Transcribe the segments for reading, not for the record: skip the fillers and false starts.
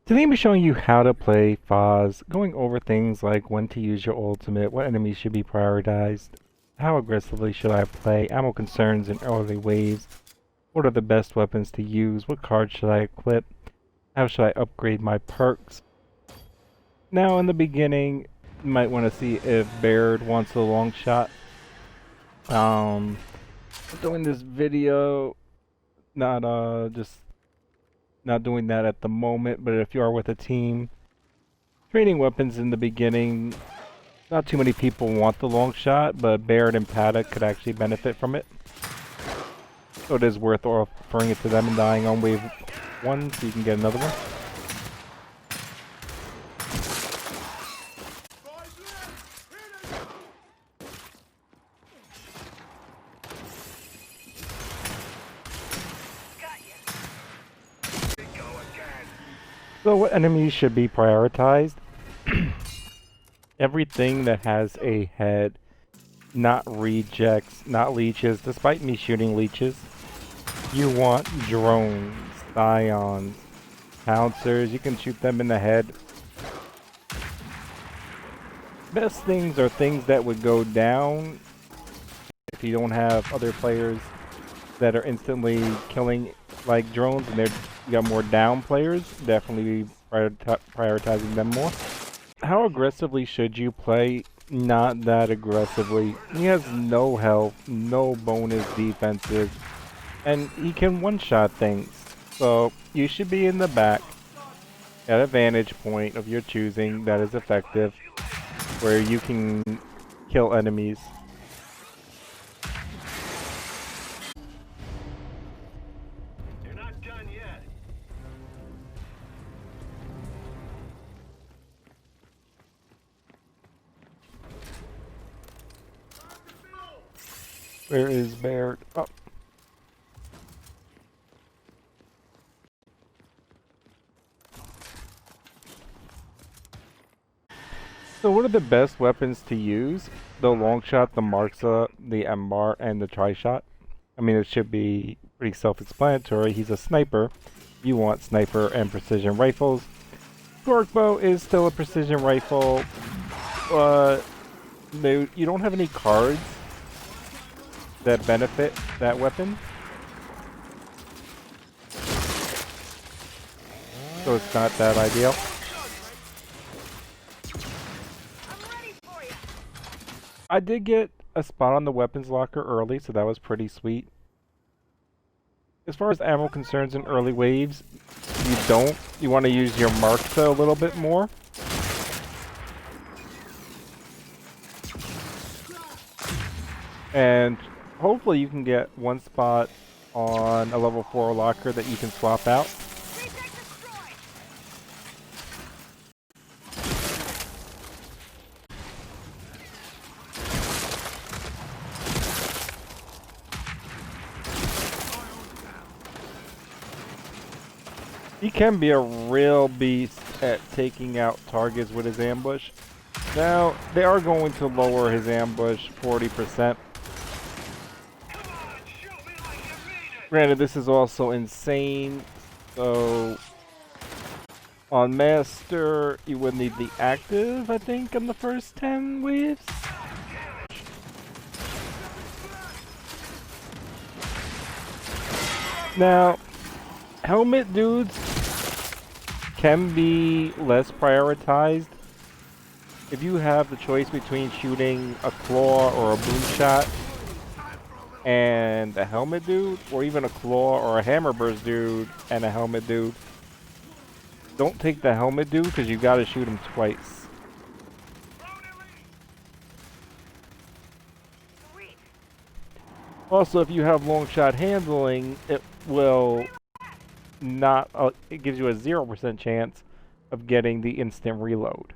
Today I'm showing you how to play Fahz, going over things like when to use your ultimate, what enemies should be prioritized, how aggressively should I play, ammo concerns in early waves, what are the best weapons to use, what cards should I equip, how should I upgrade my perks. Now in the beginning, you might want to see if Baird wants a long shot. I'm doing this video, just not doing that at the moment, but if you are with a team, trading weapons in the beginning, not too many people want the long shot, but Baird and Paddock could actually benefit from it. So it is worth offering it to them and dying on wave 1 so you can get another one. So what enemies should be prioritized? Everything that has a head, not rejects, not leeches. Despite me shooting leeches, you want drones, scions, pouncers. You can shoot them in the head. Best things are things that would go down if you don't have other players that are instantly killing like drones, and you got more down players. Definitely be prioritizing them more. How aggressively should you play? Not that aggressively. He has no health, no bonus defenses, and he can one-shot things. So you should be in the back at a vantage point of your choosing that is effective, where you can kill enemies. You're not done yet. Where is Baird? Oh. So what are the best weapons to use? The LONGSHOT, the Marxa, the EMBAR, and the Tri-Shot. I mean, it should be pretty self-explanatory. He's a sniper. You want sniper and precision rifles. Torque is still a precision rifle, but you don't have any cards that benefit that weapon. So it's not that ideal. I did get a spot on the weapons locker early, so that was pretty sweet. As far as ammo concerns in early waves, you want to use your Marxa a little bit more. And hopefully you can get one spot on a level 4 locker that you can swap out. He can be a real beast at taking out targets with his ambush. Now, they are going to lower his ambush 40%. Granted, this is also insane, so on Master, you would need the active, I think, in the first 10 waves. Now, helmet dudes can be less prioritized. If you have the choice between shooting a claw or a boom shot and a helmet dude, or even a claw or a hammerburst dude and a helmet dude, don't take the helmet dude because you gotta shoot him twice. Also, if you have long shot handling, it will not, it gives you a 0% chance of getting the instant reload.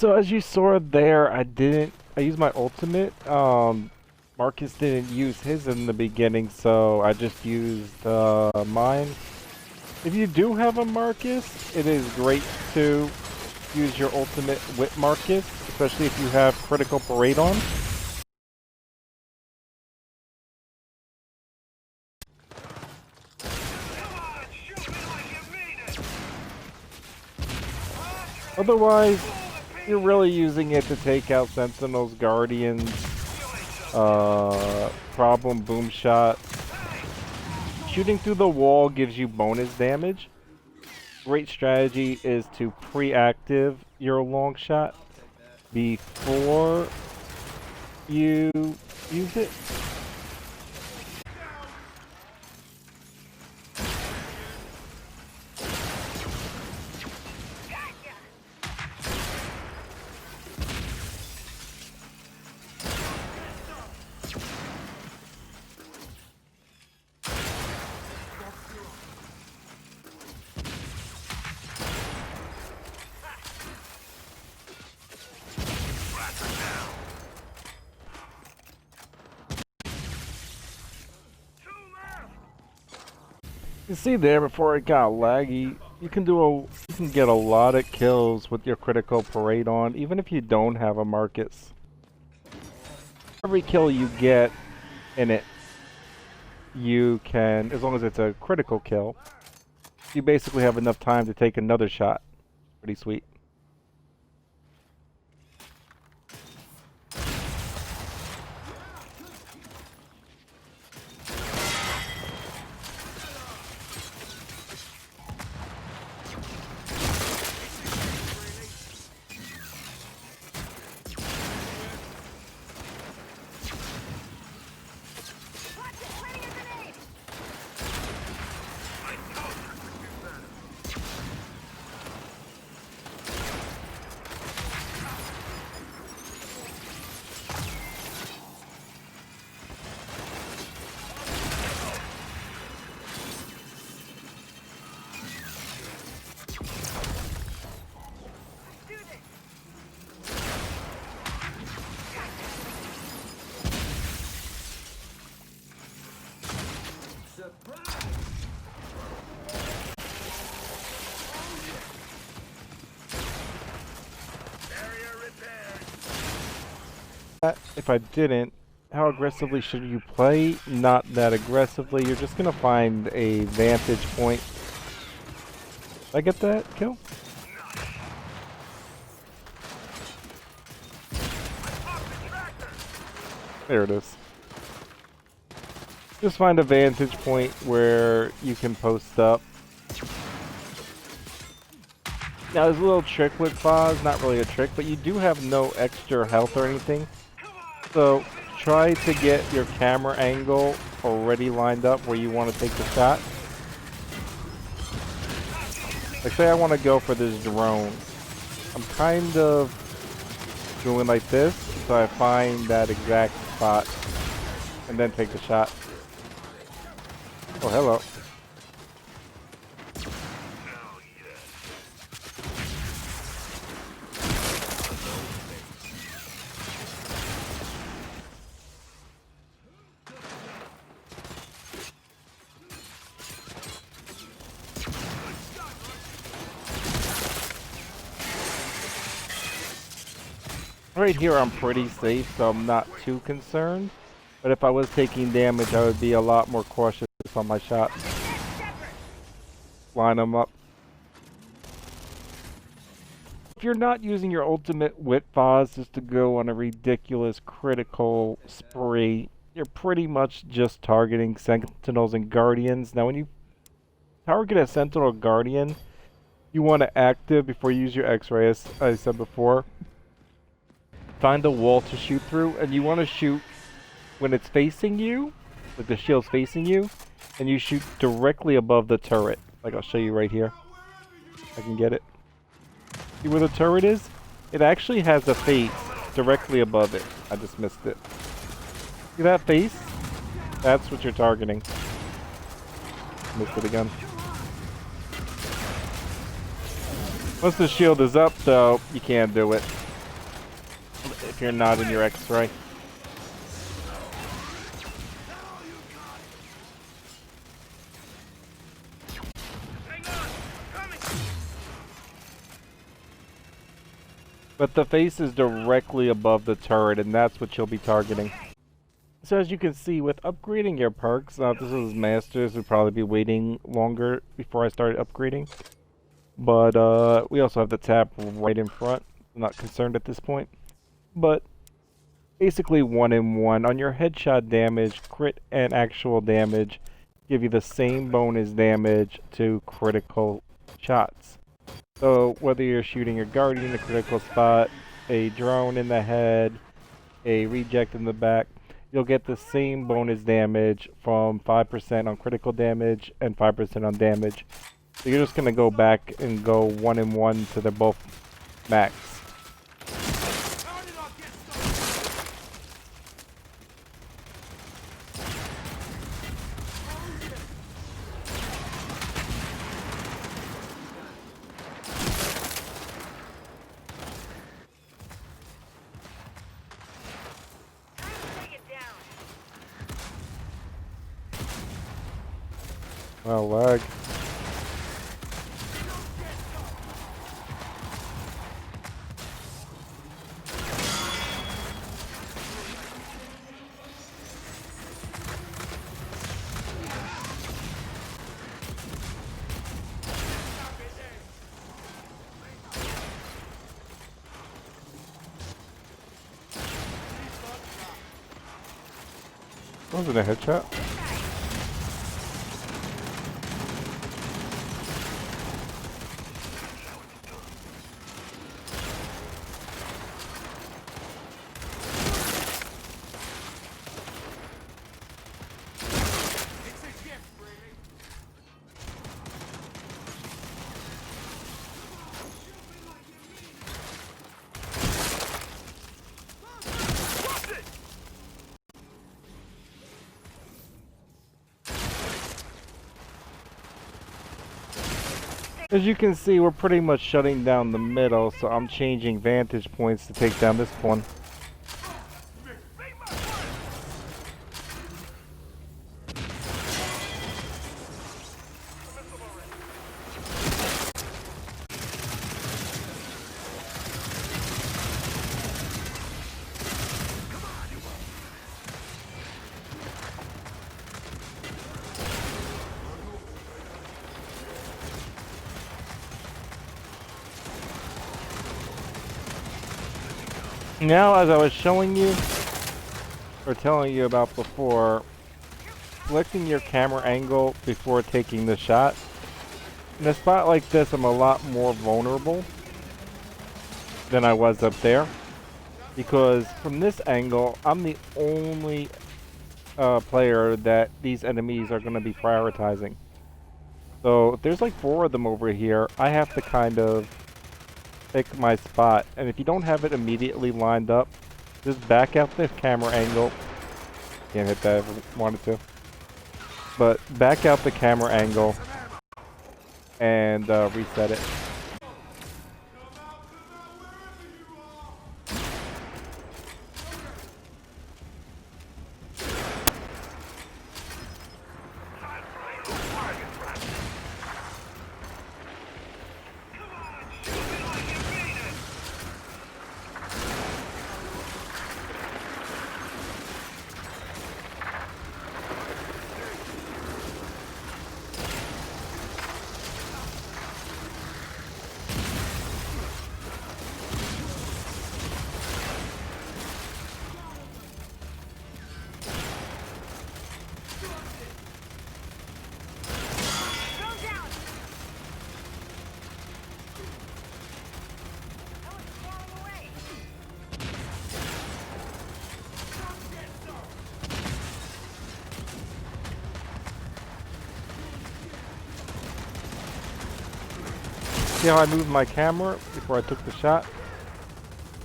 So as you saw there, I used my ultimate. Marcus didn't use his in the beginning, so I just used mine. If you do have a Marcus, it is great to use your ultimate with Marcus, especially if you have critical parade on. Otherwise, you're really using it to take out Sentinels, Guardians, problem boom shot. Shooting through the wall gives you bonus damage. Great strategy is to pre-active your long shot before you use it. You see there before it got laggy, you can get a lot of kills with your critical parade on, even if you don't have a Marcus. Every kill you get in it, you can, as long as it's a critical kill, you basically have enough time to take another shot. Pretty sweet. If I didn't, how aggressively should you play? Not that aggressively. You're just gonna find a vantage point. Did I get that kill? There it is. Just find a vantage point where you can post up. Now there's a little trick with Fahz, not really a trick, but you do have no extra health or anything. So try to get your camera angle already lined up where you want to take the shot. Like say I want to go for this drone. I'm kind of doing like this, so I find that exact spot and then take the shot. Oh, hello. Right here I'm pretty safe, so I'm not too concerned. But if I was taking damage, I would be a lot more cautious on my shots. Line them up. If you're not using your ultimate with Fahz just to go on a ridiculous critical spree, you're pretty much just targeting Sentinels and Guardians. Now when you target a Sentinel or Guardian, you want to active before you use your X-ray, as I said before. Find a wall to shoot through, and you want to shoot when it's facing you, like the shield's facing you, and you shoot directly above the turret. Like I'll show you right here. I can get it. See where the turret is? It actually has a face directly above it. I just missed it. See that face? That's what you're targeting. Missed it again. Once the shield is up, though, you can't do it. if you're not in your X-ray. But the face is directly above the turret, and that's what you'll be targeting. So as you can see, with upgrading your perks, now if this was Masters, would probably be waiting longer before I started upgrading. But we also have the tap right in front. I'm not concerned at this point. But basically 1-in-1 on your headshot damage, crit and actual damage give you the same bonus damage to critical shots. So whether you're shooting your guardian in a critical spot, a drone in the head, a reject in the back, you'll get the same bonus damage from 5% on critical damage and 5% on damage. So you're just going to go back and go 1-in-1 to they're both max. Well, lag. Wasn't a headshot. As you can see, we're pretty much shutting down the middle, so I'm changing vantage points to take down this one. Now, as I was showing you, or telling you about before, selecting your camera angle before taking the shot. In a spot like this, I'm a lot more vulnerable than I was up there. Because from this angle, I'm the only player that these enemies are going to be prioritizing. So, if there's like 4 of them over here, I have to kind of pick my spot, and if you don't have it immediately lined up, just back out the camera angle. Can't hit that if I wanted to, but back out the camera angle and reset it. See how I moved my camera before I took the shot?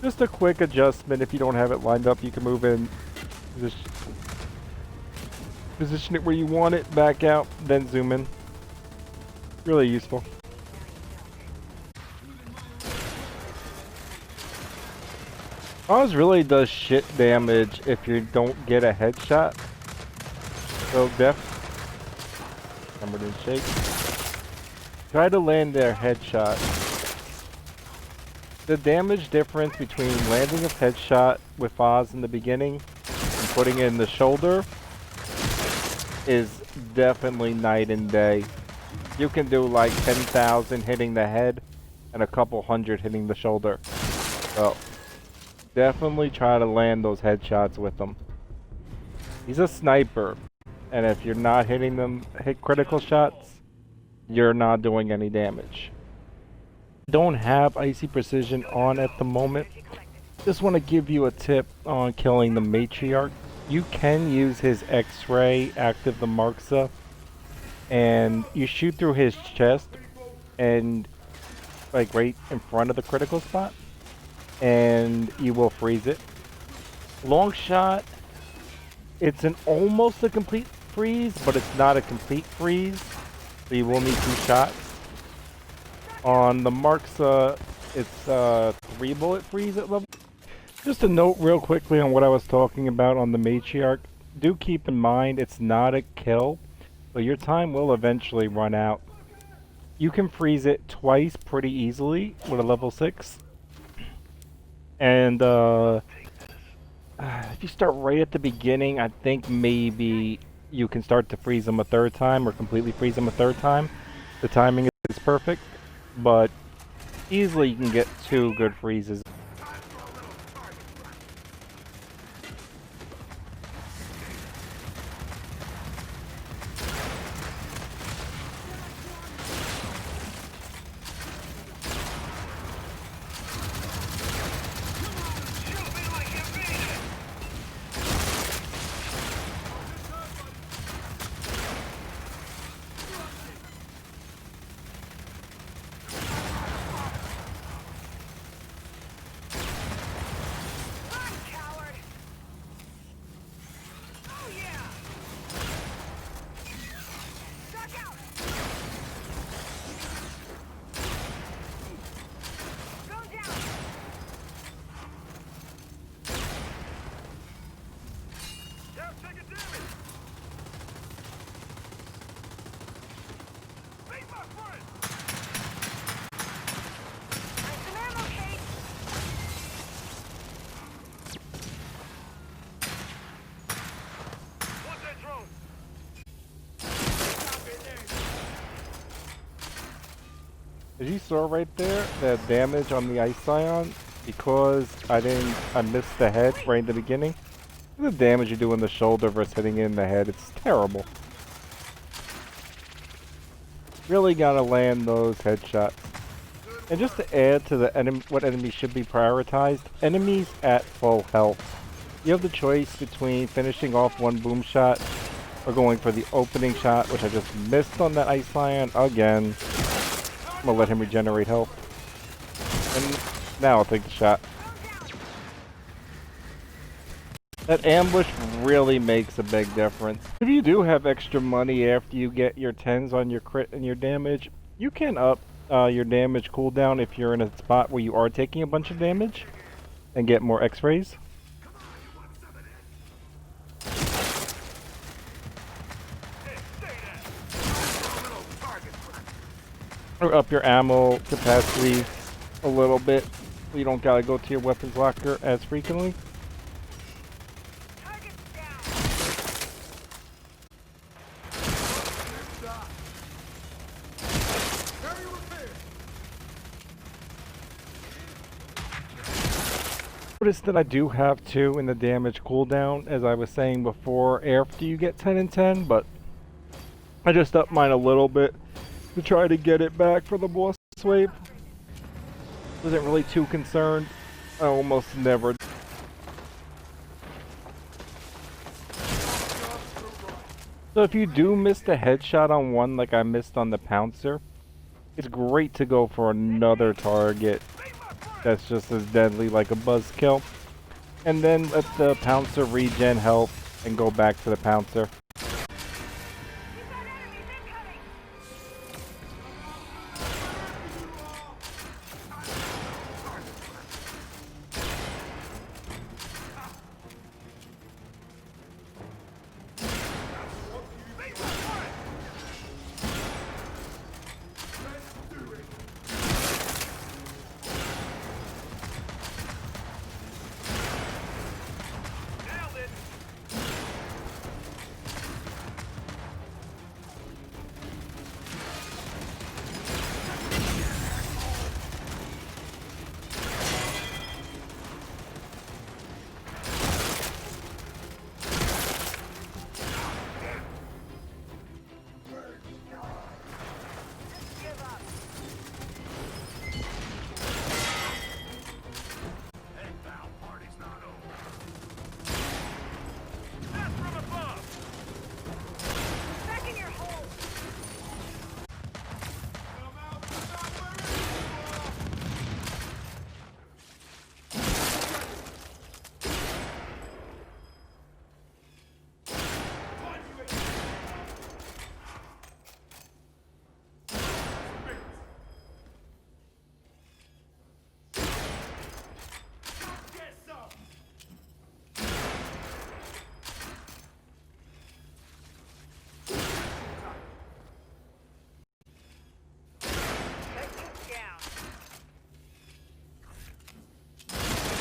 Just a quick adjustment. If you don't have it lined up, you can move in, position it where you want it, back out, then zoom in. Really useful. Fahz really does shit damage if you don't get a headshot. So remember to shake. Try to land their headshot. The damage difference between landing a headshot with Fahz in the beginning and putting it in the shoulder is definitely night and day. You can do like 10,000 hitting the head and a couple hundred hitting the shoulder. So definitely try to land those headshots with him. He's a sniper, and if you're not hitting them critical shots, you're not doing any damage. Don't have Icy Precision on at the moment. Just want to give you a tip on killing the Matriarch. You can use his X-ray, active the Marxa, and you shoot through his chest and like right in front of the critical spot, and you will freeze it. LONGSHOT, it's an almost a complete freeze, but it's not a complete freeze, so you will need 2 shots. On the Marxa, it's 3 bullet freeze at level. Just a note real quickly on what I was talking about on the Matriarch. Do keep in mind it's not a kill, so your time will eventually run out. You can freeze it twice pretty easily with a level 6. And if you start right at the beginning, I think maybe you can start to freeze them a 3rd time or completely freeze them a 3rd time. The timing is perfect. But easily you can get 2 good freezes. As you saw right there, the damage on the Ice Scion, because I missed the head right in the beginning. The damage you do in the shoulder versus hitting it in the head, it's terrible. Really gotta land those headshots. And just to add to the what enemies should be prioritized, enemies at full health. You have the choice between finishing off one boom shot or going for the opening shot, which I just missed on that Ice Scion again. I'm gonna let him regenerate health. And now I'll take the shot. That ambush really makes a big difference. If you do have extra money after you get your 10s on your crit and your damage, you can up your damage cooldown if you're in a spot where you are taking a bunch of damage and get more X-rays. Or up your ammo capacity a little bit. You don't gotta go to your weapons locker as frequently. Notice that I do have 2 in the damage cooldown, as I was saying before, after you get 10 and 10, but I just upped mine a little bit to try to get it back for the boss wave. Wasn't really too concerned. I almost never. So if you do miss the headshot on one like I missed on the Pouncer, it's great to go for another target that's just as deadly, like a buzzkill. And then let the Pouncer regen health and go back to the Pouncer.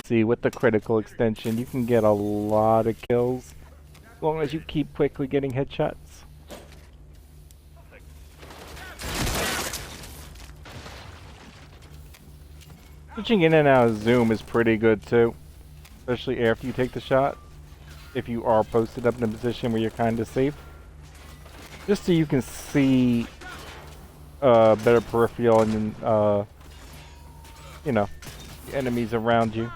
see, with the critical extension, you can get a lot of kills as long as you keep quickly getting headshots. Switching in and out of zoom is pretty good too, especially after you take the shot, if you are posted up in a position where you're kind of safe. Just so you can see better peripheral and you know, the enemies around you.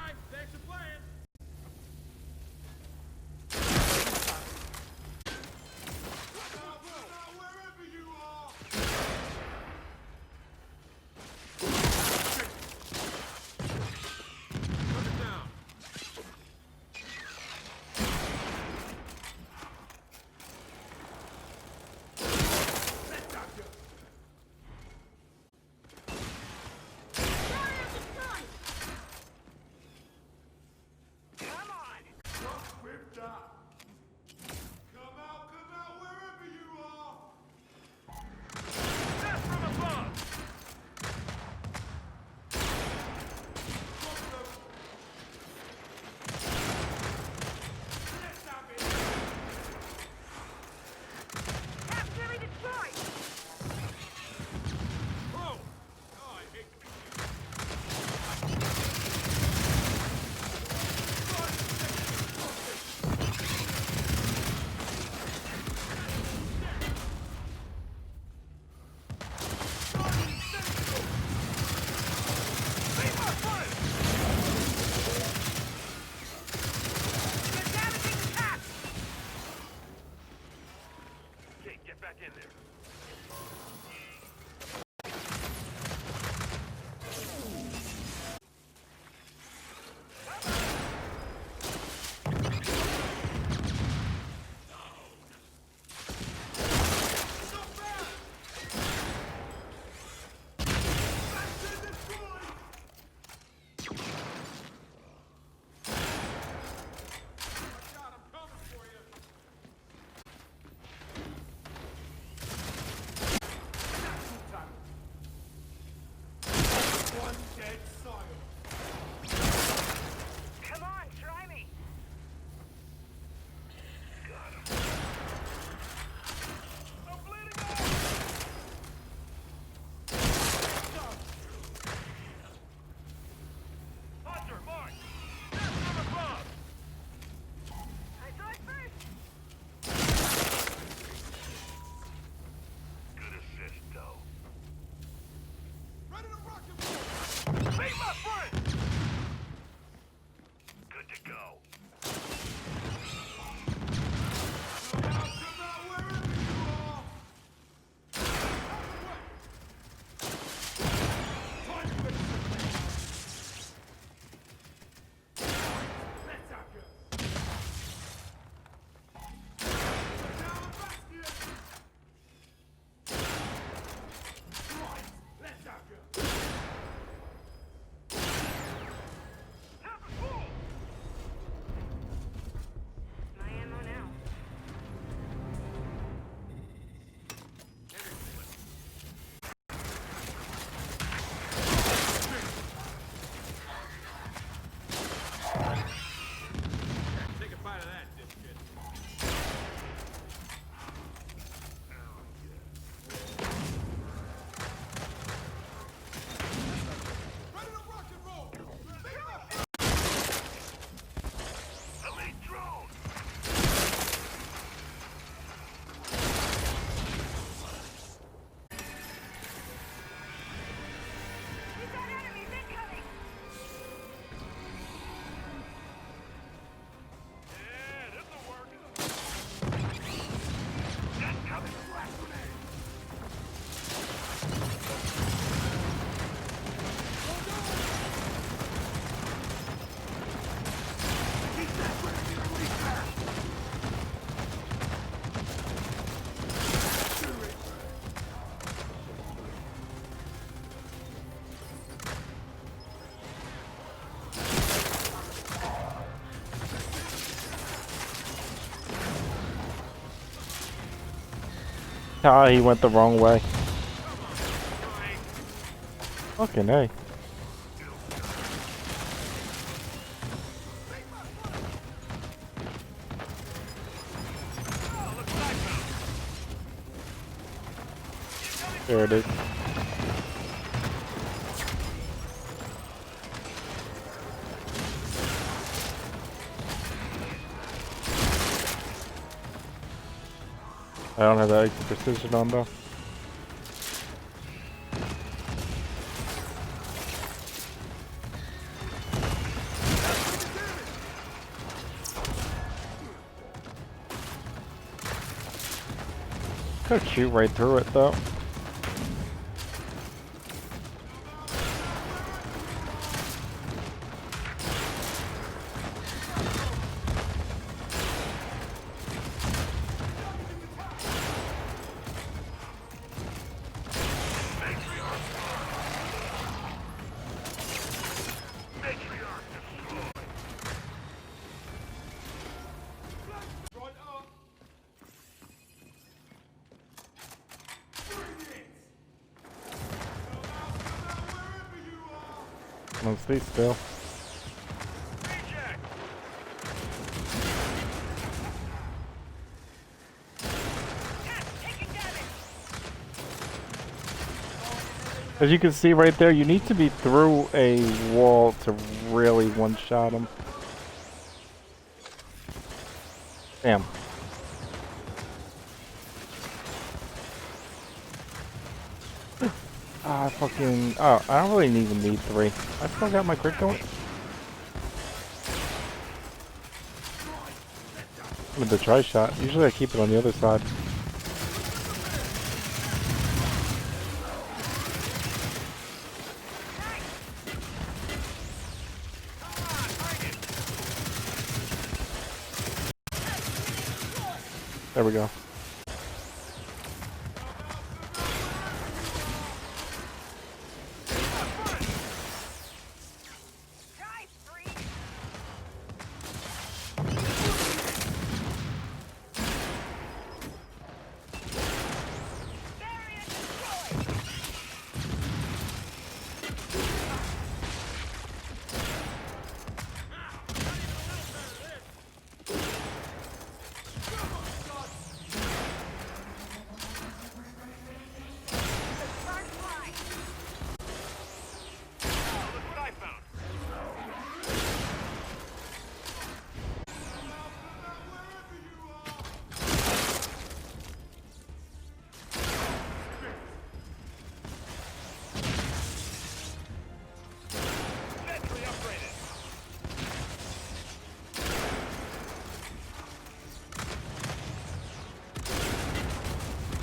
Ah, he went the wrong way. Fucking A. There it is. I don't have that extra precision on though. Could shoot right through it though. Don't stay still. As you can see right there, you need to be through a wall to really one-shot him. Damn. Ah, fucking... Oh, I don't really even need 3. I still got my crit going. With the tri-shot. Usually I keep it on the other side. There we go.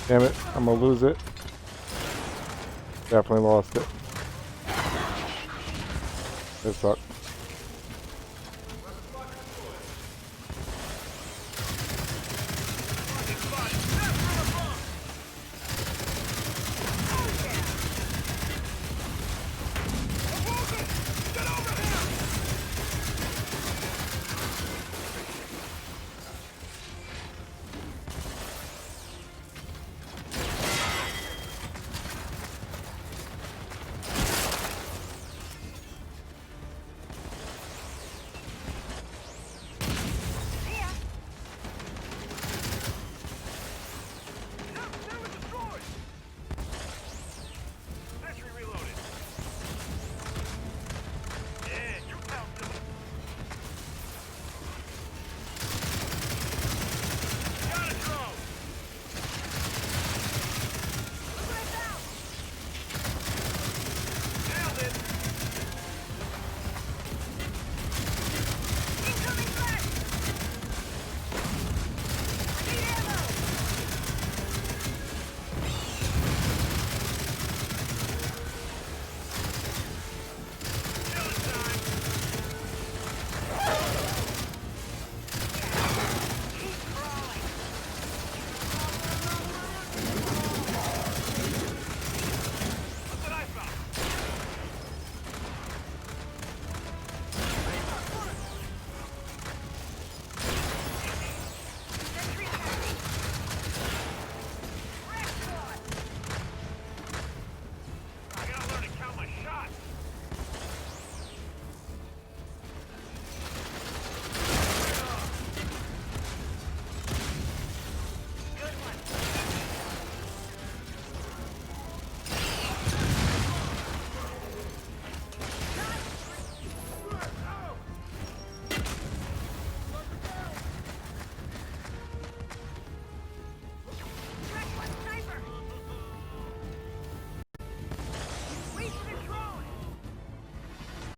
Damn it, I'm gonna lose it. Definitely lost it. This sucks.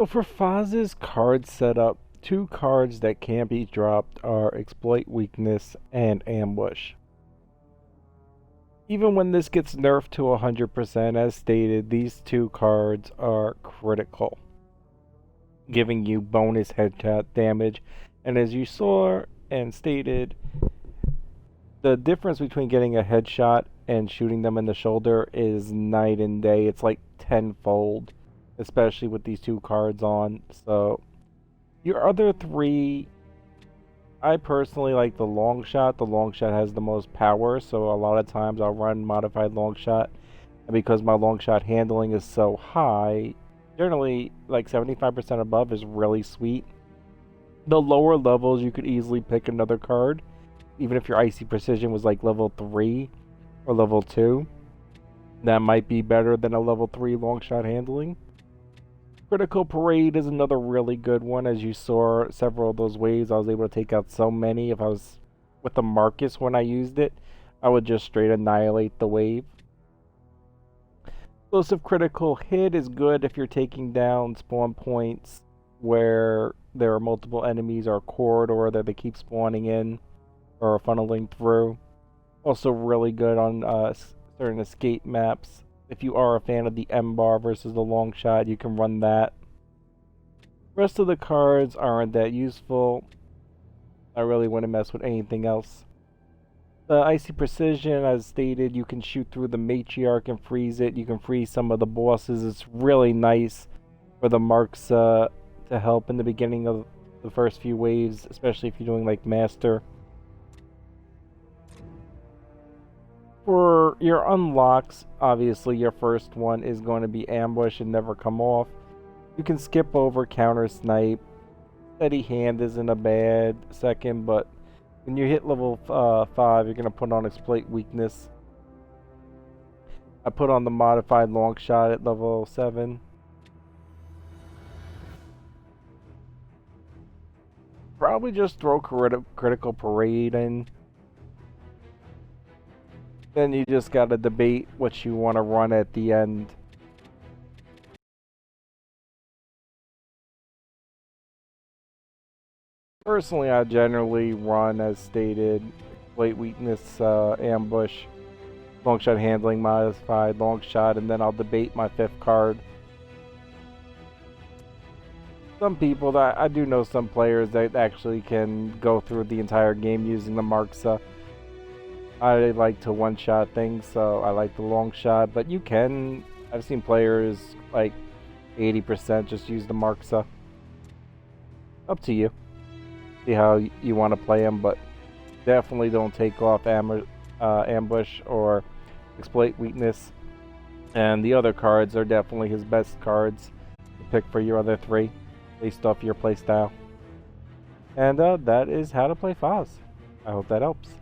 So for Fahz's card setup, two cards that can't be dropped are Exploit Weakness and Ambush. Even when this gets nerfed to 100% as stated, these two cards are critical, giving you bonus headshot damage. And as you saw and stated, the difference between getting a headshot and shooting them in the shoulder is night and day. It's like tenfold, especially with these two cards on. So your other three, I personally like the LONGSHOT. The LONGSHOT has the most power, so a lot of times I'll run modified LONGSHOT. And because my LONGSHOT handling is so high, generally like 75% above is really sweet. The lower levels you could easily pick another card, even if your Icy Precision was like level 3 or level 2. That might be better than a level 3 LONGSHOT handling. Critical Parade is another really good one. As you saw, several of those waves, I was able to take out so many. If I was with the Marcus when I used it, I would just straight annihilate the wave. Explosive Critical Hit is good if you're taking down spawn points where there are multiple enemies or a corridor that they keep spawning in or funneling through. Also really good on certain escape maps. If you are a fan of the EMBAR versus the LONGSHOT, you can run that. Rest of the cards aren't that useful. I really wouldn't mess with anything else. The Icy Precision, as stated, you can shoot through the Matriarch and freeze it. You can freeze some of the bosses. It's really nice for the marks to help in the beginning of the first few waves, especially if you're doing like Master. For your unlocks, obviously your first one is going to be Ambush and Never Come Off. You can skip over Counter Snipe. Steady Hand isn't a bad second, but when you hit level 5, you're going to put on Exploit Weakness. I put on the modified LONGSHOT at level 7. Probably just throw Critical Parade in. Then you just gotta debate what you want to run at the end. Personally, I generally run, as stated, Exploit Weakness, Ambush, LONGSHOT handling, modified LONGSHOT, and then I'll debate my 5th card. Some people, that I do know some players that actually can go through the entire game using the Marksa. I like to one-shot things, so I like the LONGSHOT, but you can, I've seen players like 80% just use the Marksa. Up to you. See how you want to play them, but definitely don't take off Ambush or Exploit Weakness. And the other cards are definitely his best cards to pick for your other 3, based off your playstyle. And that is how to play Fahz. I hope that helps.